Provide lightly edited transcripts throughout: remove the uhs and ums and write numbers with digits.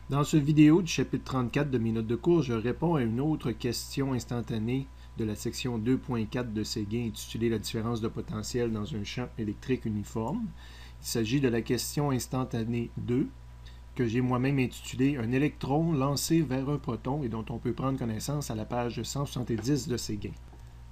Dans cette vidéo du chapitre 34 de mes notes de cours, je réponds à une autre question instantanée de la section 2.4 de Séguin intitulée La différence de potentiel dans un champ électrique uniforme. Il s'agit de la question instantanée 2 que j'ai moi-même intitulée Un électron lancé vers un proton et dont on peut prendre connaissance à la page 170 de Séguin.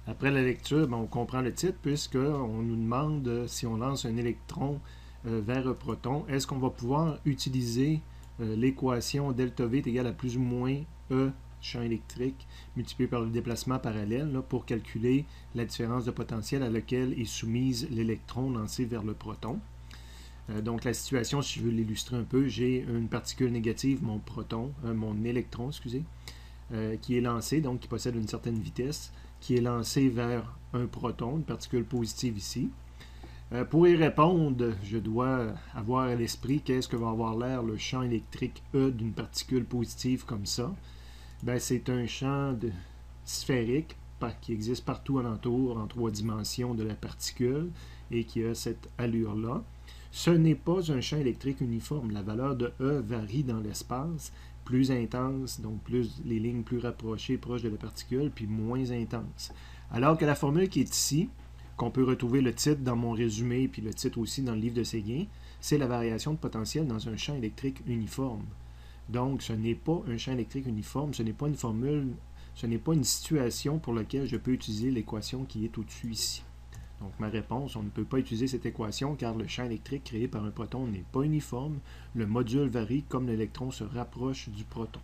Après la lecture, on comprend le titre puisqu'on nous demande si on lance un électron vers un proton, est-ce qu'on va pouvoir utiliser l'équation delta V est égale à plus ou moins E champ électrique multiplié par le déplacement parallèle là, pour calculer la différence de potentiel à laquelle est soumise l'électron lancé vers le proton. Donc la situation, si je veux l'illustrer un peu, j'ai une particule négative, mon électron, qui est lancé, donc qui possède une certaine vitesse, qui est lancé vers un proton, une particule positive ici. Pour y répondre, je dois avoir à l'esprit qu'est-ce que va avoir l'air le champ électrique E d'une particule positive comme ça. C'est un champ sphérique qui existe partout alentour en 3 dimensions de la particule et qui a cette allure-là. Ce n'est pas un champ électrique uniforme. La valeur de E varie dans l'espace, plus intense, donc plus les lignes plus rapprochées, proches de la particule, puis moins intense. Alors que la formule qui est ici, qu'on peut retrouver le titre dans mon résumé, puis le titre aussi dans le livre de Séguin, c'est la variation de potentiel dans un champ électrique uniforme. Donc, ce n'est pas un champ électrique uniforme, ce n'est pas une formule, ce n'est pas une situation pour laquelle je peux utiliser l'équation qui est au-dessus ici. Donc, ma réponse, on ne peut pas utiliser cette équation car le champ électrique créé par un proton n'est pas uniforme. Le module varie comme l'électron se rapproche du proton.